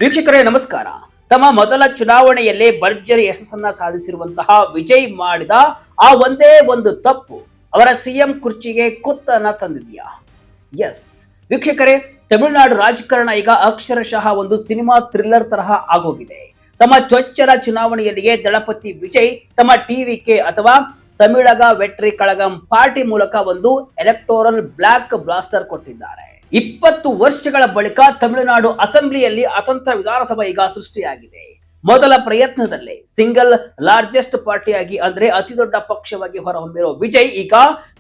ವೀಕ್ಷಕರೇ ನಮಸ್ಕಾರ. ತಮ್ಮ ಮೊದಲ ಚುನಾವಣೆಯಲ್ಲೇ ಭರ್ಜರಿ ಯಶಸ್ಸನ್ನ ಸಾಧಿಸಿರುವಂತಹ ವಿಜಯ್ ಮಾಡಿದ ಆ ಒಂದೇ ಒಂದು ತಪ್ಪು ಅವರ ಸಿಎಂ ಕುರ್ಚಿಗೆ ಕುತ್ತನ್ನ ತಂದಿದೆಯಾ? ಎಸ್ ವೀಕ್ಷಕರೇ, ತಮಿಳುನಾಡು ರಾಜಕಾರಣ ಈಗ ಅಕ್ಷರಶಃ ಒಂದು ಸಿನಿಮಾ ಥ್ರಿಲ್ಲರ್ ತರಹ ಆಗೋಗಿದೆ. ತಮ್ಮ ಚೊಚ್ಚಲ ಚುನಾವಣೆಯಲ್ಲಿಯೇ ದಳಪತಿ ವಿಜಯ್ ತಮ್ಮ ಟಿವಿಕೆ ಅಥವಾ ತಮಿಳಗ ವೆಟ್ರಿ ಕಳಗಂ ಪಾರ್ಟಿ ಮೂಲಕ ಒಂದು ಎಲೆಕ್ಟೋರಲ್ ಬ್ಲಾಕ್ ಬ್ಲಾಸ್ಟರ್ ಕೊಟ್ಟಿದ್ದಾರೆ. 20 ವರ್ಷಗಳ ಬಳಿಕ ತಮಿಳುನಾಡು ಅಸೆಂಬ್ಲಿಯಲ್ಲಿ ಅತಂತ್ರ ವಿಧಾನಸಭೆ ಈಗ ಸೃಷ್ಟಿಯಾಗಿದೆ. ಮೊದಲ ಪ್ರಯತ್ನದಲ್ಲೇ ಸಿಂಗಲ್ ಲಾರ್ಜೆಸ್ಟ್ ಪಾರ್ಟಿಯಾಗಿ ಅಂದ್ರೆ ಅತಿ ದೊಡ್ಡ ಪಕ್ಷವಾಗಿ ಹೊರಹೊಮ್ಮಿರೋ ವಿಜಯ್ ಈಗ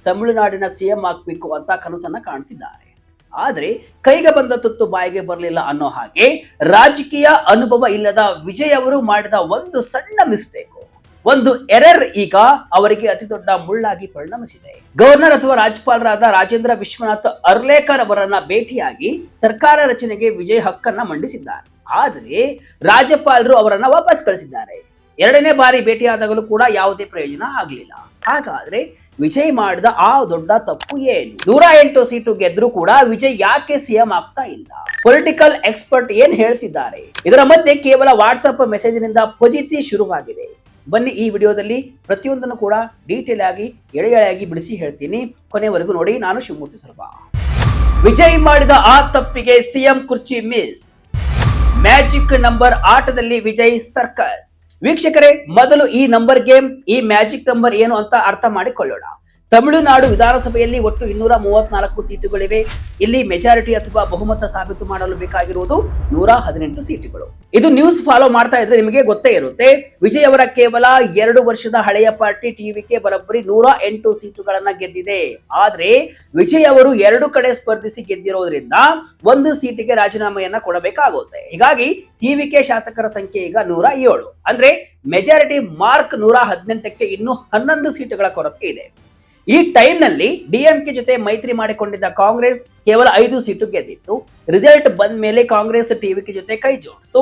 ತಮಿಳುನಾಡಿನ ಸಿಎಂ ಆಗ್ಬೇಕು ಅಂತ ಕನಸನ್ನ ಕಾಣ್ತಿದ್ದಾರೆ. ಆದ್ರೆ ಕೈಗೆ ಬಂದ ತುತ್ತು ಬಾಯಿಗೆ ಬರಲಿಲ್ಲ ಅನ್ನೋ ಹಾಗೆ ರಾಜಕೀಯ ಅನುಭವ ಇಲ್ಲದ ವಿಜಯ್ ಅವರು ಮಾಡಿದ ಒಂದು ಸಣ್ಣ ಮಿಸ್ಟೇಕ್, ಒಂದು ಎರರ್ ಈಗ ಅವರಿಗೆ ಅತಿ ದೊಡ್ಡ ಮುಳ್ಳಾಗಿ ಪರಿಣಮಿಸಿದೆ. ಗವರ್ನರ್ ಅಥವಾ ರಾಜ್ಯಪಾಲರಾದ ರಾಜೇಂದ್ರ ವಿಶ್ವನಾಥ್ ಅರ್ಲೇಕರ್ ಅವರನ್ನ ಭೇಟಿಯಾಗಿ ಸರ್ಕಾರ ರಚನೆಗೆ ವಿಜಯ್ ಹಕ್ಕನ್ನ ಮಂಡಿಸಿದ್ದಾರೆ. ಆದರೆ ರಾಜ್ಯಪಾಲರು ಅವರನ್ನ ವಾಪಸ್ ಕಳಿಸಿದ್ದಾರೆ. ಎರಡನೇ ಬಾರಿ ಭೇಟಿಯಾದಾಗಲೂ ಕೂಡ ಯಾವುದೇ ಪ್ರಯೋಜನ ಆಗಲಿಲ್ಲ. ಹಾಗಾದ್ರೆ ವಿಜಯ್ ಮಾಡಿದ ಆ ದೊಡ್ಡ ತಪ್ಪು ಏನು? 108 ಸೀಟು ಗೆದ್ರೂ ಕೂಡ ವಿಜಯ್ ಯಾಕೆ ಸಿಎಂ ಆಗ್ತಾ ಇಲ್ಲ? ಪೊಲಿಟಿಕಲ್ ಎಕ್ಸ್ಪರ್ಟ್ ಏನ್ ಹೇಳ್ತಿದ್ದಾರೆ? ಇದರ ಮಧ್ಯೆ ಕೇವಲ ವಾಟ್ಸ್ಆಪ್ ಮೆಸೇಜ್ ನಿಂದ ಫಜೀತಿ ಶುರುವಾಗಿದೆ. ಬನ್ನಿ ಈ ವಿಡಿಯೋದಲ್ಲಿ ಪ್ರತಿಯೊಂದನ್ನು ಕೂಡ ಡೀಟೇಲ್ ಆಗಿ ಎಳೆಯಾಗಿ ಬಿಡಿಸಿ ಹೇಳ್ತೀನಿ. ಕೊನೆವರೆಗೂ ನೋಡಿ. ನಾನು ಶಿವಮೂರ್ತಿ ಸರ್ವ. ವಿಜಯ್ ಮಾಡಿದ ಆ ತಪ್ಪಿಗೆ ಸಿಎಂ ಕುರ್ಚಿ ಮಿಸ್. ಮ್ಯಾಜಿಕ್ ನಂಬರ್ ಆಟದಲ್ಲಿ ವಿಜಯ್ ಸರ್ಕಸ್. ವೀಕ್ಷಕರೇ, ಮೊದಲು ಈ ನಂಬರ್ ಗೇಮ್, ಈ ಮ್ಯಾಜಿಕ್ ನಂಬರ್ ಏನು ಅಂತ ಅರ್ಥ ಮಾಡಿಕೊಳ್ಳೋಣ. ತಮಿಳುನಾಡು ವಿಧಾನಸಭೆಯಲ್ಲಿ ಒಟ್ಟು 234 ಸೀಟುಗಳಿವೆ. ಇಲ್ಲಿ ಮೆಜಾರಿಟಿ ಅಥವಾ ಬಹುಮತ ಸಾಬೀತು ಮಾಡಲು ಬೇಕಾಗಿರುವುದು 118 ಸೀಟುಗಳು. ಇದು ನ್ಯೂಸ್ ಫಾಲೋ ಮಾಡ್ತಾ ಇದ್ರೆ ನಿಮಗೆ ಗೊತ್ತೇ ಇರುತ್ತೆ. ವಿಜಯ್ ಅವರ ಕೇವಲ 2 ವರ್ಷದ ಹಳೆಯ ಪಾರ್ಟಿ ಟಿವಿಕೆ ಬರೋಬ್ಬರಿ 108 ಸೀಟುಗಳನ್ನ ಗೆದ್ದಿದೆ. ಆದ್ರೆ ವಿಜಯ್ ಅವರು 2 ಕಡೆ ಸ್ಪರ್ಧಿಸಿ ಗೆದ್ದಿರೋದ್ರಿಂದ 1 ಸೀಟಿಗೆ ರಾಜೀನಾಮೆಯನ್ನ ಕೊಡಬೇಕಾಗುತ್ತೆ. ಹೀಗಾಗಿ ಟಿವಿಕೆ ಶಾಸಕರ ಸಂಖ್ಯೆ ಈಗ 107. ಅಂದ್ರೆ ಮೆಜಾರಿಟಿ ಮಾರ್ಕ್ 118ಕ್ಕೆ ಇನ್ನು 11 ಸೀಟುಗಳ ಕೊರತೆ ಇದೆ. ಈ ಟೈಮ್ ನಲ್ಲಿ ಡಿಎಂಕೆ ಜೊತೆ ಮೈತ್ರಿ ಮಾಡಿಕೊಂಡಿದ್ದ ಕಾಂಗ್ರೆಸ್ ಕೇವಲ 5 ಸೀಟು ಗೆದ್ದಿತ್ತು. ರಿಸಲ್ಟ್ ಬಂದ ಮೇಲೆ ಕಾಂಗ್ರೆಸ್ ಟಿವಿಕೆ ಜೊತೆ ಕೈ ಜೋಡಿಸಿತು.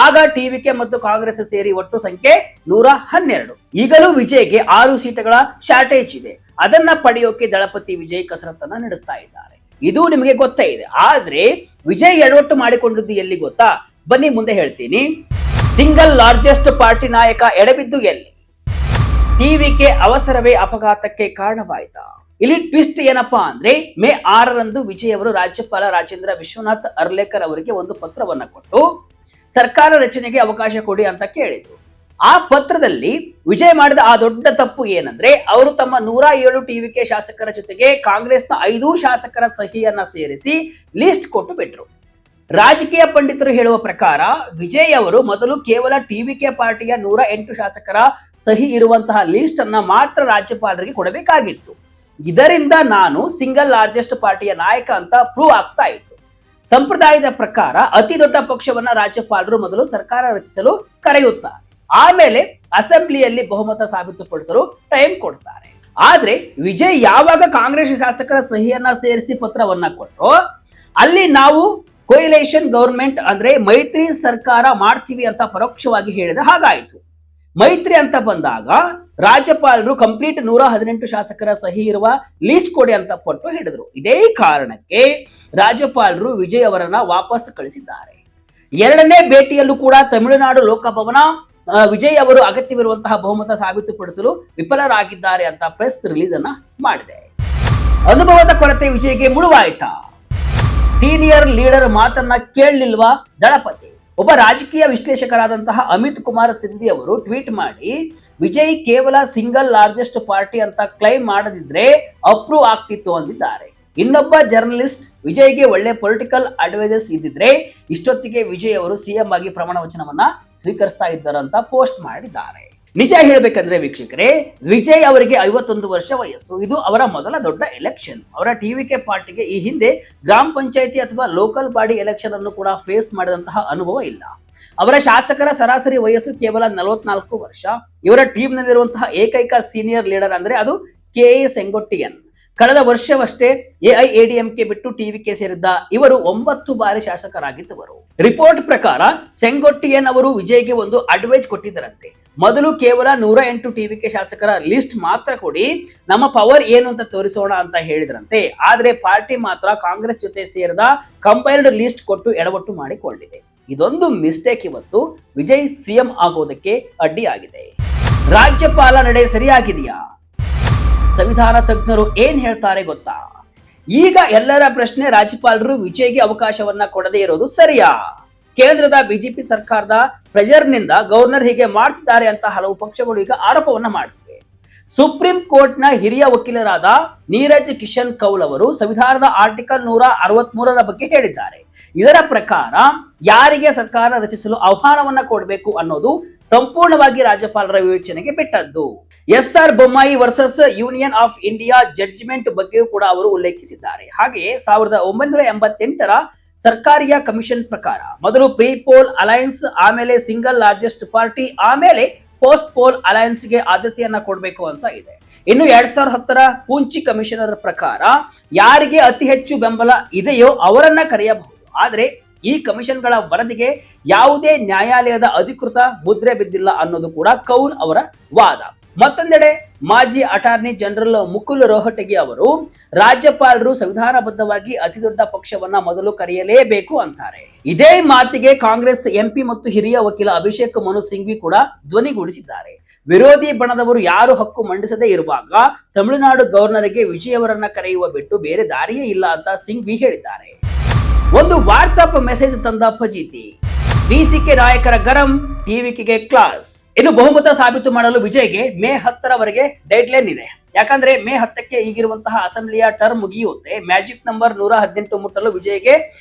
ಆಗ ಟಿವಿಕೆ ಮತ್ತು ಕಾಂಗ್ರೆಸ್ ಸೇರಿ ಒಟ್ಟು ಸಂಖ್ಯೆ 112. ಈಗಲೂ ವಿಜಯ್ಗೆ 6 ಸೀಟುಗಳ ಶಾರ್ಟೇಜ್ ಇದೆ. ಅದನ್ನ ಪಡೆಯೋಕೆ ದಳಪತಿ ವಿಜಯ್ ಕಸರತ್ತನ್ನ ನಡೆಸ್ತಾ ಇದ್ದಾರೆ. ಇದು ನಿಮಗೆ ಗೊತ್ತೇ ಇದೆ. ಆದ್ರೆ ವಿಜಯ್ ಎಡವಟ್ಟು ಮಾಡಿಕೊಂಡಿದ್ದು ಎಲ್ಲಿ ಗೊತ್ತಾ? ಬನ್ನಿ ಮುಂದೆ ಹೇಳ್ತೀನಿ. ಸಿಂಗಲ್ ಲಾರ್ಜೆಸ್ಟ್ ಪಾರ್ಟಿ ನಾಯಕ ಎಡಬಿದ್ದು ಎಲ್ಲಿ? ಟಿವಿಕೆ ಅವಸರವೇ ಅಪಘಾತಕ್ಕೆ ಕಾರಣವಾಯಿತಾ? ಇಲ್ಲಿ ಟ್ವಿಸ್ಟ್ ಏನಪ್ಪಾ ಅಂದ್ರೆ, ಮೇ 6ರಂದು ವಿಜಯ್ ಅವರು ರಾಜ್ಯಪಾಲ ರಾಜೇಂದ್ರ ವಿಶ್ವನಾಥ್ ಅರ್ಲೇಕರ್ ಅವರಿಗೆ ಒಂದು ಪತ್ರವನ್ನ ಕೊಟ್ಟು ಸರ್ಕಾರ ರಚನೆಗೆ ಅವಕಾಶ ಕೊಡಿ ಅಂತ ಕೇಳಿದ್ರು. ಆ ಪತ್ರದಲ್ಲಿ ವಿಜಯ್ ಮಾಡಿದ ಆ ದೊಡ್ಡ ತಪ್ಪು ಏನಂದ್ರೆ, ಅವರು ತಮ್ಮ 107 ಟಿವಿಕೆ ಶಾಸಕರ ಜೊತೆಗೆ ಕಾಂಗ್ರೆಸ್ನ 5 ಶಾಸಕರ ಸಹಿಯನ್ನ ಸೇರಿಸಿ ಲಿಸ್ಟ್ ಕೊಟ್ಟು ಬಿಟ್ರು. ರಾಜಕೀಯ ಪಂಡಿತರು ಹೇಳುವ ಪ್ರಕಾರ ವಿಜಯ್ ಅವರು ಮೊದಲು ಕೇವಲ ಟಿವಿಕೆ ಪಾರ್ಟಿಯ 108 ಶಾಸಕರ ಸಹಿ ಇರುವಂತಹ ಲಿಸ್ಟ್ ಅನ್ನ ಮಾತ್ರ ರಾಜ್ಯಪಾಲರಿಗೆ ಕೊಡಬೇಕಾಗಿತ್ತು. ಇದರಿಂದ ನಾನು ಸಿಂಗಲ್ ಲಾರ್ಜೆಸ್ಟ್ ಪಾರ್ಟಿಯ ನಾಯಕ ಅಂತ ಪ್ರೂವ್ ಆಗ್ತಾ ಇತ್ತು. ಸಂಪ್ರದಾಯದ ಪ್ರಕಾರ ಅತಿ ದೊಡ್ಡ ಪಕ್ಷವನ್ನ ರಾಜ್ಯಪಾಲರು ಮೊದಲು ಸರ್ಕಾರ ರಚಿಸಲು ಕರೆಯುತ್ತಾರೆ. ಆಮೇಲೆ ಅಸೆಂಬ್ಲಿಯಲ್ಲಿ ಬಹುಮತ ಸಾಬೀತುಪಡಿಸಲು ಟೈಮ್ ಕೊಡ್ತಾರೆ. ಆದ್ರೆ ವಿಜಯ್ ಯಾವಾಗ ಕಾಂಗ್ರೆಸ್ ಶಾಸಕರ ಸಹಿಯನ್ನ ಸೇರಿಸಿ ಪತ್ರವನ್ನ ಕೊಟ್ಟರು, ಅಲ್ಲಿ ನಾವು ಕೊಯಿಲೇಷನ್ ಗವರ್ಮೆಂಟ್ ಅಂದ್ರೆ ಮೈತ್ರಿ ಸರ್ಕಾರ ಮಾಡ್ತೀವಿ ಅಂತ ಪರೋಕ್ಷವಾಗಿ ಹೇಳಿದ ಹಾಗಾಯಿತು. ಮೈತ್ರಿ ಅಂತ ಬಂದಾಗ ರಾಜ್ಯಪಾಲರು ಕಂಪ್ಲೀಟ್ 118 ಶಾಸಕರ ಸಹಿ ಇರುವ ಲಿಸ್ಟ್ ಕೊಡಿ ಅಂತ ಪಟ್ಟು ಹಿಡಿದ್ರು. ಇದೇ ಕಾರಣಕ್ಕೆ ರಾಜ್ಯಪಾಲರು ವಿಜಯ್ ಅವರನ್ನ ವಾಪಸ್ ಕಳಿಸಿದ್ದಾರೆ. ಎರಡನೇ ಭೇಟಿಯಲ್ಲೂ ಕೂಡ ತಮಿಳುನಾಡು ಲೋಕಭವನ ವಿಜಯ್ ಅವರು ಅಗತ್ಯವಿರುವಂತಹ ಬಹುಮತ ಸಾಬೀತುಪಡಿಸಲು ವಿಫಲರಾಗಿದ್ದಾರೆ ಅಂತ ಪ್ರೆಸ್ ರಿಲೀಸ್ ಅನ್ನ ಮಾಡಿದೆ. ಅನುಭವದ ಕೊರತೆ ವಿಜಯ್ಗೆ ಮುಳುವಾಯ್ತಾ? ಸೀನಿಯರ್ ಲೀಡರ್ ಮಾತನ್ನ ಕೇಳಲಿಲ್ವಾ ದಳಪತಿ? ಒಬ್ಬ ರಾಜಕೀಯ ವಿಶ್ಲೇಷಕರಾದಂತಹ ಅಮಿತ್ ಕುಮಾರ್ ಸಿಂಧಿ ಅವರು ಟ್ವೀಟ್ ಮಾಡಿ, ವಿಜಯ್ ಕೇವಲ ಸಿಂಗಲ್ ಲಾರ್ಜೆಸ್ಟ್ ಪಾರ್ಟಿ ಅಂತ ಕ್ಲೈಮ್ ಮಾಡದಿದ್ರೆ ಅಪ್ರೂವ್ ಆಗ್ತಿತ್ತು ಅಂದಿದ್ದಾರೆ. ಇನ್ನೊಬ್ಬ ಜರ್ನಲಿಸ್ಟ್, ವಿಜಯ್ಗೆ ಒಳ್ಳೆ ಪೊಲಿಟಿಕಲ್ ಅಡ್ವೈಸರ್ಸ್ ಇದ್ದಿದ್ರೆ ಇಷ್ಟೊತ್ತಿಗೆ ವಿಜಯ್ ಅವರು ಸಿಎಂ ಆಗಿ ಪ್ರಮಾಣ ವಚನವನ್ನ ಸ್ವೀಕರಿಸ್ತಾ ಇದ್ದಾರಂತ ಪೋಸ್ಟ್ ಮಾಡಿದ್ದಾರೆ. ನಿಜ ಹೇಳ್ಬೇಕಂದ್ರೆ ವೀಕ್ಷಕರೇ, ವಿಜಯ್ ಅವರಿಗೆ 51 ವರ್ಷ ವಯಸ್ಸು. ಇದು ಅವರ ಮೊದಲ ದೊಡ್ಡ ಎಲೆಕ್ಷನ್. ಅವರ ಟಿವಿಕೆ ಪಾರ್ಟಿಗೆ ಈ ಹಿಂದೆ ಗ್ರಾಮ ಪಂಚಾಯಿತಿ ಅಥವಾ ಲೋಕಲ್ ಬಾಡಿ ಎಲೆಕ್ಷನ್ ಅನ್ನು ಕೂಡ ಫೇಸ್ ಮಾಡಿದಂತಹ ಅನುಭವ ಇಲ್ಲ. ಅವರ ಶಾಸಕರ ಸರಾಸರಿ ವಯಸ್ಸು ಕೇವಲ 44 ವರ್ಷ. ಇವರ ಟೀಮ್ ನಲ್ಲಿರುವಂತಹ ಏಕೈಕ ಸೀನಿಯರ್ ಲೀಡರ್ ಅಂದ್ರೆ ಅದು ಕೆ ಎ ಸೆಂಗೊಟ್ಟಿಯನ್. ಕಳೆದ ವರ್ಷವಷ್ಟೇ ಎಐಎಡಿಎಂಕೆ ಬಿಟ್ಟು ಟಿವಿಕೆ ಸೇರಿದ್ದ ಇವರು 9 ಬಾರಿ ಶಾಸಕರಾಗಿದ್ದವರು. ರಿಪೋರ್ಟ್ ಪ್ರಕಾರ ಸೆಂಗೊಟ್ಟಿಯನ್ ಅವರು ವಿಜಯ್ಗೆ ಒಂದು ಅಡ್ವೈಸ್ ಕೊಟ್ಟಿದ್ದರಂತೆ. ಮೊದಲು ಕೇವಲ 108 ಟಿವಿಕೆ ಶಾಸಕರ ಲಿಸ್ಟ್ ಮಾತ್ರ ಕೊಡಿ, ನಮ್ಮ ಪವರ್ ಏನು ಅಂತ ತೋರಿಸೋಣ ಅಂತ ಹೇಳಿದ್ರಂತೆ. ಆದ್ರೆ ಪಾರ್ಟಿ ಮಾತ್ರ ಕಾಂಗ್ರೆಸ್ ಜೊತೆ ಸೇರಿದ ಕಂಪೈಲ್ಡ್ ಲಿಸ್ಟ್ ಕೊಟ್ಟು ಎಡವಟ್ಟು ಮಾಡಿಕೊಂಡಿದೆ. ಇದೊಂದು ಮಿಸ್ಟೇಕ್ ಇವತ್ತು ವಿಜಯ್ ಸಿಎಂ ಆಗೋದಕ್ಕೆ ಅಡ್ಡಿಯಾಗಿದೆ. ರಾಜ್ಯಪಾಲ ನಡೆ ಸರಿಯಾಗಿದೆಯಾ? ಸಂವಿಧಾನ ತಜ್ಞರು ಏನ್ ಹೇಳ್ತಾರೆ ಗೊತ್ತಾ? ಈಗ ಎಲ್ಲರ ಪ್ರಶ್ನೆ, ರಾಜ್ಯಪಾಲರು ವಿಜಯ್ಗೆ ಅವಕಾಶವನ್ನ ಕೊಡದೇ ಇರೋದು ಸರಿಯಾ? ಕೇಂದ್ರದ ಬಿಜೆಪಿ ಸರ್ಕಾರದ ಪ್ರೆಷರ್ನಿಂದ ಗವರ್ನರ್ ಹೀಗೆ ಮಾಡ್ತಿದ್ದಾರೆ ಅಂತ ಹಲವು ಪಕ್ಷಗಳು ಈಗ ಆರೋಪವನ್ನ ಮಾಡಿವೆ. ಸುಪ್ರೀಂ ಕೋರ್ಟ್ನ ಹಿರಿಯ ವಕೀಲರಾದ ನೀರಜ್ ಕಿಶನ್ ಕೌಲ್ ಅವರು ಸಂವಿಧಾನದ ಆರ್ಟಿಕಲ್ 163ರ ಬಗ್ಗೆ ಹೇಳಿದ್ದಾರೆ. ಇದರ ಪ್ರಕಾರ ಯಾರಿಗೆ ಸರ್ಕಾರ ರಚಿಸಲು ಆಹ್ವಾನವನ್ನ ಕೊಡಬೇಕು ಅನ್ನೋದು ಸಂಪೂರ್ಣವಾಗಿ ರಾಜ್ಯಪಾಲರ ವಿವೇಚನೆಗೆ ಬಿಟ್ಟದ್ದು. SR Bommai versus Union of India judgment ಬಗ್ಗೆಯೂ ಕೂಡ ಅವರು ಉಲ್ಲೇಖಿಸಿದ್ದಾರೆ. ಹಾಗೆಯೇ 1988ರ ಸರ್ಕಾರಿಯ ಕಮಿಷನ್ ಪ್ರಕಾರ ಮೊದಲು ಪ್ರೀ ಪೋಲ್ ಅಲಯನ್ಸ್, ಆಮೇಲೆ ಸಿಂಗಲ್ ಲಾರ್ಜೆಸ್ಟ್ ಪಾರ್ಟಿ, ಆಮೇಲೆ ಪೋಸ್ಟ್ ಪೋಲ್ ಅಲಯನ್ಸ್ಗೆ ಆದ್ಯತೆಯನ್ನ ಕೊಡಬೇಕು ಅಂತ ಇದೆ. ಇನ್ನು 2010ರ ಪೂಂಚಿ ಕಮಿಷನರ್ ಪ್ರಕಾರ ಯಾರಿಗೆ ಅತಿ ಹೆಚ್ಚು ಬೆಂಬಲ ಇದೆಯೋ ಅವರನ್ನ ಕರೆಯಬಹುದು. ಆದರೆ ಈ ಕಮಿಷನ್ಗಳ ವರದಿಗೆ ಯಾವುದೇ ನ್ಯಾಯಾಲಯದ ಅಧಿಕೃತ ಮುದ್ರೆ ಬಿದ್ದಿಲ್ಲ ಅನ್ನೋದು ಕೂಡ ಕೌಲ್ ಅವರ ವಾದ. ಮತ್ತೊಂದೆಡೆ ಮಾಜಿ ಅಟಾರ್ನಿ ಜನರಲ್ ಮುಕುಲ್ ರೋಹಟಗಿ ಅವರು ರಾಜ್ಯಪಾಲರು ಸಂವಿಧಾನಬದ್ಧವಾಗಿ ಅತಿ ದೊಡ್ಡ ಪಕ್ಷವನ್ನ ಮೊದಲು ಕರೆಯಲೇಬೇಕು ಅಂತಾರೆ. ಇದೇ ಮಾತಿಗೆ ಕಾಂಗ್ರೆಸ್ ಎಂಪಿ ಮತ್ತು ಹಿರಿಯ ವಕೀಲ ಅಭಿಷೇಕ್ ಮನು ಸಿಂಘ್ವಿ ಕೂಡ ಧ್ವನಿಗೂಡಿಸಿದ್ದಾರೆ. ವಿರೋಧಿ ಬಣದವರು ಯಾರು ಹಕ್ಕು ಮಂಡಿಸದೇ ಇರುವಾಗ ತಮಿಳುನಾಡು ಗವರ್ನರ್ಗೆ ವಿಜಯ್ ಅವರನ್ನ ಕರೆಯುವ ಬಿಟ್ಟು ಬೇರೆ ದಾರಿಯೇ ಇಲ್ಲ ಅಂತ ಸಿಂಘ್ವಿ ಹೇಳಿದ್ದಾರೆ. ಒಂದು ವಾಟ್ಸ್ಆಪ್ ಮೆಸೇಜ್ ತಂದ ಫಜೀತಿ, ಬಿಸಿಕೆ ನಾಯಕರ ಗರಂ, ಟಿವಿಕೆಗೆ ಕ್ಲಾಸ್. ಇನ್ನು ಬಹುಮತ ಸಾಬೀತು ಮಾಡಲು ವಿಜಯ್ಗೆ ಮೇ 10ರವರೆಗೆ ಡೆಡ್ಲೈನ್ ಇದೆ. ಯಾಕಂದ್ರೆ ಮೇ 10ಕ್ಕೆ ಈಗಿರುವಂತಹ ಅಸೆಂಬ್ಲಿಯ ಟರ್ಮ್ ಮುಗಿಯುತ್ತೆ. ಮ್ಯಾಜಿಕ್ ನಂಬರ್ 118 ಮುಟ್ಟಲು ವಿಜಯ್ಗೆ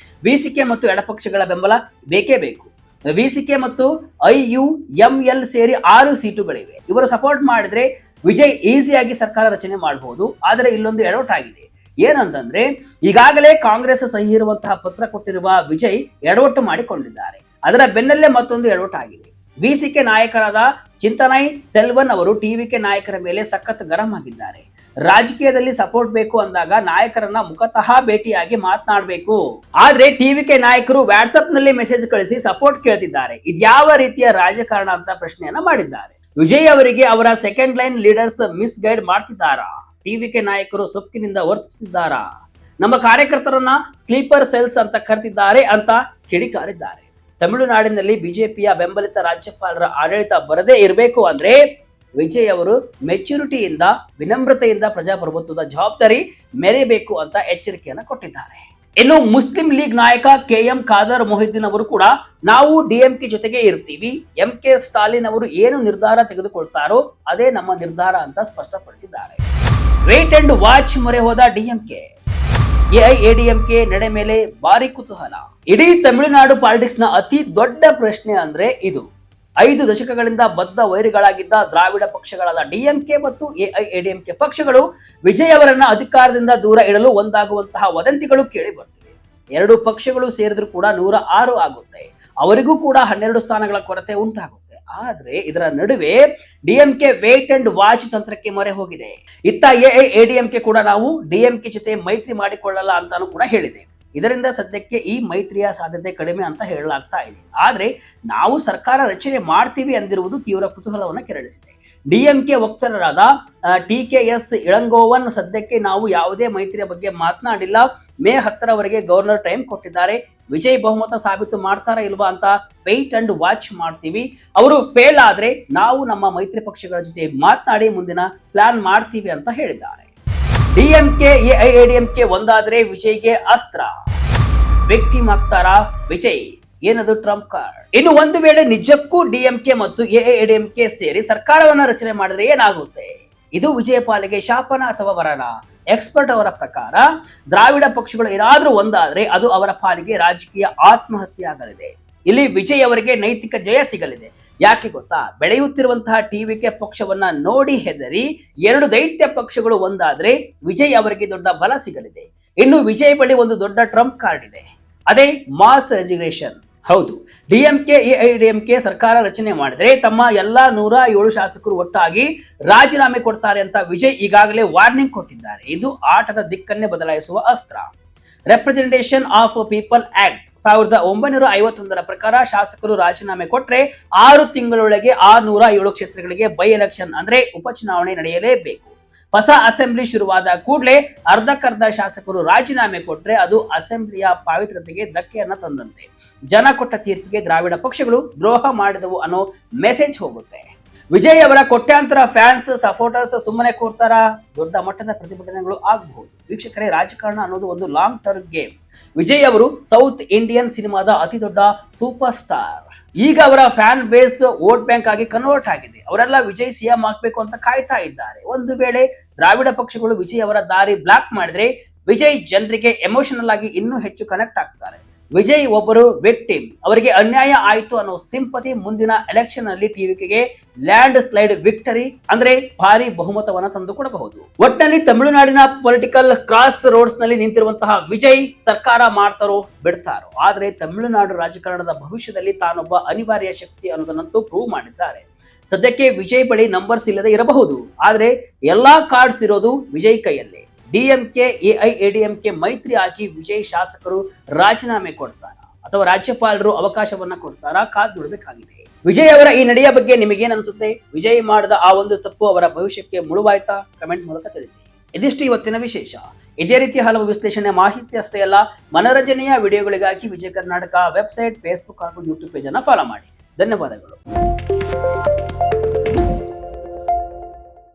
ವಿಸಿಕೆ ಮತ್ತು ಎಡಪಕ್ಷಗಳ ಬೆಂಬಲ ಬೇಕೇ ಬೇಕು. ವಿಸಿಕೆ ಮತ್ತು IUML ಸೇರಿ 6 ಸೀಟುಗಳಿವೆ. ಇವರು ಸಪೋರ್ಟ್ ಮಾಡಿದ್ರೆ ವಿಜಯ್ ಈಸಿಯಾಗಿ ಸರ್ಕಾರ ರಚನೆ ಮಾಡಬಹುದು. ಆದರೆ ಇಲ್ಲೊಂದು ಎಡವಟ್ಟಾಗಿದೆ. ಏನಂತಂದ್ರೆ ಈಗಾಗಲೇ ಕಾಂಗ್ರೆಸ್ ಸಹಿ ಇರುವಂತಹ ಪತ್ರ ಕೊಟ್ಟಿರುವ ವಿಜಯ್ ಎಡವಟ್ಟು ಮಾಡಿಕೊಂಡಿದ್ದಾರೆ. ಅದರ ಬೆನ್ನಲ್ಲೇ ಮತ್ತೊಂದು ಎಡವಟ್ಟಾಗಿದೆ. ವಿಸಿಕೆ ನಾಯಕರಾದ ಚಿಂತನೈ ಸೆಲ್ವನ್ ಅವರು ಟಿವಿಕೆ ನಾಯಕರ ಮೇಲೆ ಸಖತ್ ಗರಂ ಆಗಿದ್ದಾರೆ. ರಾಜಕೀಯದಲ್ಲಿ ಸಪೋರ್ಟ್ ಬೇಕು ಅಂದಾಗ ನಾಯಕರನ್ನ ಮುಖತಃ ಭೇಟಿಯಾಗಿ ಮಾತನಾಡಬೇಕು. ಆದ್ರೆ ಟಿವಿಕೆ ನಾಯಕರು ವಾಟ್ಸ್ಆಪ್ ನಲ್ಲಿ ಮೆಸೇಜ್ ಕಳಿಸಿ ಸಪೋರ್ಟ್ ಕೇಳ್ತಿದ್ದಾರೆ. ಇದ್ಯಾವ ರೀತಿಯ ರಾಜಕಾರಣ ಅಂತ ಪ್ರಶ್ನೆಯನ್ನ ಮಾಡಿದ್ದಾರೆ. ವಿಜಯ್ ಅವರಿಗೆ ಅವರ second line leaders misguide ಮಾಡ್ತಿದ್ದಾರಾ? ಟಿವಿಕೆ ನಾಯಕರು ಸೊಕ್ಕಿನಿಂದ ವರ್ತಿಸಿದ್ದಾರಾ? ನಮ್ಮ ಕಾರ್ಯಕರ್ತರನ್ನ ಸ್ಲೀಪರ್ ಸೆಲ್ಸ್ ಅಂತ ಕರೆದಿದ್ದಾರೆ ಅಂತ ಕಿಡಿಕಾರಿದ್ದಾರೆ. ತಮಿಳುನಾಡಿನಲ್ಲಿ ಬಿಜೆಪಿಯ ಬೆಂಬಲಿತ ರಾಜ್ಯಪಾಲರ ಆಡಳಿತ ಬರದೇ ಇರಬೇಕು ಅಂದ್ರೆ ವಿಜಯ್ ಅವರು ಮೆಚುರಿಟಿಯಿಂದ, ವಿನಮ್ರತೆಯಿಂದ ಪ್ರಜಾಪ್ರಭುತ್ವದ ಜವಾಬ್ದಾರಿ ಮೆರೆಯಬೇಕು ಅಂತ ಎಚ್ಚರಿಕೆಯನ್ನು ಕೊಟ್ಟಿದ್ದಾರೆ. ಇನ್ನು ಮುಸ್ಲಿಂ ಲೀಗ್ ನಾಯಕ KM ಖಾದರ್ ಮೊಹಿದ್ದೀನ್ ಅವರು ಕೂಡ ನಾವು DMK ಜೊತೆಗೆ ಇರ್ತೀವಿ, MK ಸ್ಟಾಲಿನ್ ಅವರು ಏನು ನಿರ್ಧಾರ ತೆಗೆದುಕೊಳ್ತಾರೋ ಅದೇ ನಮ್ಮ ನಿರ್ಧಾರ ಅಂತ ಸ್ಪಷ್ಟಪಡಿಸಿದ್ದಾರೆ. ವೇಟ್ ಅಂಡ್ ವಾಚ್ ಮೊರೆ ಹೋದ DMK. AIADMK ನಡೆ ಮೇಲೆ ಭಾರಿ ಕುತೂಹಲ. ಇಡೀ ತಮಿಳುನಾಡು ಪಾಲಿಟಿಕ್ಸ್ ನ ಅತಿ ದೊಡ್ಡ ಪ್ರಶ್ನೆ ಅಂದ್ರೆ ಇದು. 5 ದಶಕಗಳಿಂದ ಬದ್ಧ ವೈರಿಗಳಾಗಿದ್ದ ದ್ರಾವಿಡ ಪಕ್ಷಗಳಾದ DMK ಮತ್ತು AIADMK ಪಕ್ಷಗಳು ವಿಜಯ್ ಅವರನ್ನ ಅಧಿಕಾರದಿಂದ ದೂರ ಇಡಲು ಒಂದಾಗುವಂತಹ ವದಂತಿಗಳು ಕೇಳಿ ಬರ್ತಿವೆ. 2 ಪಕ್ಷಗಳು ಸೇರಿದ್ರು ಕೂಡ 106 ಆಗುತ್ತೆ. ಅವರಿಗೂ ಕೂಡ 12 ಸ್ಥಾನಗಳ ಕೊರತೆ ಉಂಟಾಗುತ್ತೆ. ಆದ್ರೆ ಇದರ ನಡುವೆ DMK ವೇಟ್ ಅಂಡ್ ವಾಚ್ ತಂತ್ರಕ್ಕೆ ಮೊರೆ ಹೋಗಿದೆ. ಇತ್ತ AIADMK ಕೂಡ ನಾವು DMK ಜೊತೆ ಮೈತ್ರಿ ಮಾಡಿಕೊಳ್ಳಲ್ಲ ಅಂತಾನು ಕೂಡ ಹೇಳಿದೆ. ಇದರಿಂದ ಸದ್ಯಕ್ಕೆ ಈ ಮೈತ್ರಿಯ ಸಾಧ್ಯತೆ ಕಡಿಮೆ ಅಂತ ಹೇಳಲಾಗ್ತಾ ಇದೆ. ಆದ್ರೆ ನಾವು ಸರ್ಕಾರ ರಚನೆ ಮಾಡ್ತೀವಿ ಅಂದಿರುವುದು ತೀವ್ರ ಕುತೂಹಲವನ್ನು ಕೆರಳಿಸಿದೆ. DMK ವಕ್ತಾರರಾದ TKS ಇಳಂಗೋವನ್ ಸದ್ಯಕ್ಕೆ ನಾವು ಯಾವುದೇ ಮೈತ್ರಿಯ ಬಗ್ಗೆ ಮಾತನಾಡಿಲ್ಲ, ಮೇ 10ರವರೆಗೆ ಗವರ್ನರ್ ಟೈಮ್ ಕೊಟ್ಟಿದ್ದಾರೆ, ವಿಜಯ್ ಬಹುಮತ ಸಾಬೀತು ಮಾಡ್ತಾರಾ ಇಲ್ವಾ ಅಂತ ವೇಟ್ ಅಂಡ್ ವಾಚ್ ಮಾಡ್ತೀವಿ, ಅವರು ಫೇಲ್ ಆದ್ರೆ ನಾವು ನಮ್ಮ ಮೈತ್ರಿ ಪಕ್ಷಗಳ ಜೊತೆ ಮಾತನಾಡಿ ಮುಂದಿನ ಪ್ಲಾನ್ ಮಾಡ್ತೀವಿ ಅಂತ ಹೇಳಿದ್ದಾರೆ. DMK AIADMK ಒಂದಾದ್ರೆ ವಿಜಯ್ಗೆ ಅಸ್ತ್ರ. ವಿಕ್ಟಿಮ್ ಆಗ್ತಾರಾ ವಿಜಯ್? ಏನದು ಟ್ರಂಪ್ ಕಾರ್ಡ್? ಇನ್ನು ಒಂದು ವೇಳೆ ನಿಜಕ್ಕೂ DMK ಮತ್ತು AIADMK ಸೇರಿ ಸರ್ಕಾರವನ್ನ ರಚನೆ ಮಾಡಿದ್ರೆ ಏನಾಗುತ್ತೆ? ಇದು ವಿಜಯ ಪಾಲಿಗೆ ಶಾಪನ ಅಥವಾ ವರನ? ಎಕ್ಸ್ಪರ್ಟ್ ಅವರ ಪ್ರಕಾರ ದ್ರಾವಿಡ ಪಕ್ಷಗಳು ಏನಾದ್ರೂ ಒಂದಾದ್ರೆ ಅದು ಅವರ ಪಾಲಿಗೆ ರಾಜಕೀಯ ಆತ್ಮಹತ್ಯೆ ಆಗಲಿದೆ. ಇಲ್ಲಿ ವಿಜಯ್ ಅವರಿಗೆ ನೈತಿಕ ಜಯ ಸಿಗಲಿದೆ. ಯಾಕೆ ಗೊತ್ತಾ? ಬೆಳೆಯುತ್ತಿರುವಂತಹ ಟಿವಿಕೆ ಪಕ್ಷವನ್ನ ನೋಡಿ ಹೆದರಿ 2 ದೈತ್ಯ ಪಕ್ಷಗಳು ಒಂದಾದ್ರೆ ವಿಜಯ್ ಅವರಿಗೆ ದೊಡ್ಡ ಬಲ ಸಿಗಲಿದೆ. ಇನ್ನು ವಿಜಯ್ ಬಳಿ ಒಂದು ದೊಡ್ಡ ಟ್ರಂಪ್ ಕಾರ್ಡ್ ಇದೆ, ಅದೇ ಮಾಸ್ ರೆಸಿಗ್ನೇಷನ್. ಹೌದು, DMK AIADMK ಸರ್ಕಾರ ರಚನೆ ಮಾಡಿದ್ರೆ ತಮ್ಮ ಎಲ್ಲಾ 107 ಶಾಸಕರು ಒಟ್ಟಾಗಿ ರಾಜೀನಾಮೆ ಕೊಡ್ತಾರೆ ಅಂತ ವಿಜಯ್ ಈಗಾಗಲೇ ವಾರ್ನಿಂಗ್ ಕೊಟ್ಟಿದ್ದಾರೆ. ಇದು ಆಟದ ದಿಕ್ಕನ್ನೇ ಬದಲಾಯಿಸುವ ಅಸ್ತ್ರ. ರೆಪ್ರೆಸೆಂಟೇಷನ್ ಆಫ್ ಪೀಪಲ್ ಆಕ್ಟ್ 1951ರ ಪ್ರಕಾರ ಶಾಸಕರು ರಾಜೀನಾಮೆ ಕೊಟ್ರೆ 6 ತಿಂಗಳೊಳಗೆ 607 ಕ್ಷೇತ್ರಗಳಿಗೆ ಬೈ ಎಲೆಕ್ಷನ್ ಅಂದ್ರೆ ಉಪಚುನಾವಣೆ ನಡೆಯಲೇಬೇಕು. ಹೊಸ ಅಸೆಂಬ್ಲಿ ಶುರುವಾದ ಕೂಡಲೇ ಅರ್ಧಕ್ಕರ್ಧ ಶಾಸಕರು ರಾಜೀನಾಮೆ ಕೊಟ್ರೆ ಅದು ಅಸೆಂಬ್ಲಿಯ ಪಾವಿತ್ರತೆಗೆ ಧಕ್ಕೆಯನ್ನ ತಂದಂತೆ. ಜನ ಕೊಟ್ಟ ತೀರ್ಪಿಗೆ ದ್ರಾವಿಡ ಪಕ್ಷಗಳು ದ್ರೋಹ ಮಾಡಿದವು ಅನ್ನೋ ಮೆಸೇಜ್ ಹೋಗುತ್ತೆ. ವಿಜಯ್ ಅವರ ಕೋಟ್ಯಾಂತರ ಫ್ಯಾನ್ಸ್ ಸಪೋರ್ಟರ್ಸ್ ಸುಮ್ಮನೆ ಕೂರ್ತಾರ? ದೊಡ್ಡ ಮಟ್ಟದ ಪ್ರತಿಭಟನೆಗಳು ಆಗಬಹುದು. ವೀಕ್ಷಕರೇ, ರಾಜಕಾರಣ ಅನ್ನೋದು ಒಂದು ಲಾಂಗ್ ಟರ್ಮ್ ಗೇಮ್. ವಿಜಯ್ ಅವರು ಸೌತ್ ಇಂಡಿಯನ್ ಸಿನಿಮಾದ ಅತಿ ದೊಡ್ಡ ಸೂಪರ್ ಸ್ಟಾರ್. ಈಗ ಅವರ ಫ್ಯಾನ್ ಬೇಸ್ ವೋಟ್ ಬ್ಯಾಂಕ್ ಆಗಿ ಕನ್ವರ್ಟ್ ಆಗಿದೆ. ಅವರೆಲ್ಲ ವಿಜಯ್ ಸಿಎಂ ಆಗ್ಬೇಕು ಅಂತ ಕಾಯ್ತಾ ಇದ್ದಾರೆ. ಒಂದು ವೇಳೆ ದ್ರಾವಿಡ ಪಕ್ಷಗಳು ವಿಜಯ್ ಅವರ ದಾರಿ ಬ್ಲಾಕ್ ಮಾಡಿದ್ರೆ ವಿಜಯ್ ಜನರಿಗೆ ಎಮೋಷನಲ್ ಆಗಿ ಇನ್ನೂ ಹೆಚ್ಚು ಕನೆಕ್ಟ್ ಆಗ್ತಾರೆ. ವಿಜಯ್ ಒಬ್ಬರು ವಿಕ್ಟಿಮ್, ಅವರಿಗೆ ಅನ್ಯಾಯ ಆಯಿತು ಅನ್ನೋ ಸಿಂಪತಿ ಮುಂದಿನ ಎಲೆಕ್ಷನ್ ನಲ್ಲಿ ಟಿವಿಕೆಗೆ ಲ್ಯಾಂಡ್ ಸ್ಲೈಡ್ ವಿಕ್ಟರಿ ಅಂದ್ರೆ ಭಾರಿ ಬಹುಮತವನ್ನ ತಂದುಕೊಡಬಹುದು. ಒಟ್ಟಿನಲ್ಲಿ ತಮಿಳುನಾಡಿನ ಪೊಲಿಟಿಕಲ್ ಕ್ರಾಸ್ ರೋಡ್ಸ್ ನಲ್ಲಿ ನಿಂತಿರುವಂತಹ ವಿಜಯ್ ಸರ್ಕಾರ ಮಾಡ್ತಾರೋ ಬಿಡ್ತಾರೋ, ಆದ್ರೆ ತಮಿಳುನಾಡು ರಾಜಕಾರಣದ ಭವಿಷ್ಯದಲ್ಲಿ ತಾನೊಬ್ಬ ಅನಿವಾರ್ಯ ಶಕ್ತಿ ಅನ್ನೋದನ್ನಂತೂ ಪ್ರೂವ್ ಮಾಡಿದ್ದಾರೆ. ಸದ್ಯಕ್ಕೆ ವಿಜಯ್ ಬಳಿ ನಂಬರ್ಸ್ ಇಲ್ಲದೆ ಇರಬಹುದು, ಆದ್ರೆ ಎಲ್ಲಾ ಕಾರ್ಡ್ಸ್ ಇರೋದು ವಿಜಯ್ ಕೈಯಲ್ಲಿ. ಡಿಎಂಕೆ ಎಐಎಡಿಎಂಕೆ ಮೈತ್ರಿ ಆಗಿ ವಿಜಯ್ ಶಾಸಕರು ರಾಜೀನಾಮೆ ಕೊಡ್ತಾರ ಅಥವಾ ರಾಜ್ಯಪಾಲರು ಅವಕಾಶವನ್ನ ಕೊಡ್ತಾರಾ? ಕಾದ್ ನೋಡಬೇಕಾಗಿದೆ. ವಿಜಯ್ ಅವರ ಈ ನಡೆಯ ಬಗ್ಗೆ ನಿಮಗೇನ್ ಅನ್ಸುತ್ತೆ? ವಿಜಯ್ ಮಾಡಿದ ಆ ಒಂದು ತಪ್ಪು ಅವರ ಭವಿಷ್ಯಕ್ಕೆ ಮುಳುವಾಯ್ತಾ? ಕಮೆಂಟ್ ಮೂಲಕ ತಿಳಿಸಿ. ಇದಿಷ್ಟು ಇವತ್ತಿನ ವಿಶೇಷ. ಇದೇ ರೀತಿಯ ಹಲವು ವಿಶ್ಲೇಷಣೆ ಮಾಹಿತಿ ಅಷ್ಟೇ ಅಲ್ಲ, ಮನೋರಂಜನೆಯ ವಿಡಿಯೋಗಳಿಗಾಗಿ ವಿಜಯ ಕರ್ನಾಟಕ ವೆಬ್ಸೈಟ್, ಫೇಸ್ಬುಕ್ ಹಾಗೂ ಯೂಟ್ಯೂಬ್ ಪೇಜ್ ಅನ್ನು ಫಾಲೋ ಮಾಡಿ. ಧನ್ಯವಾದಗಳು.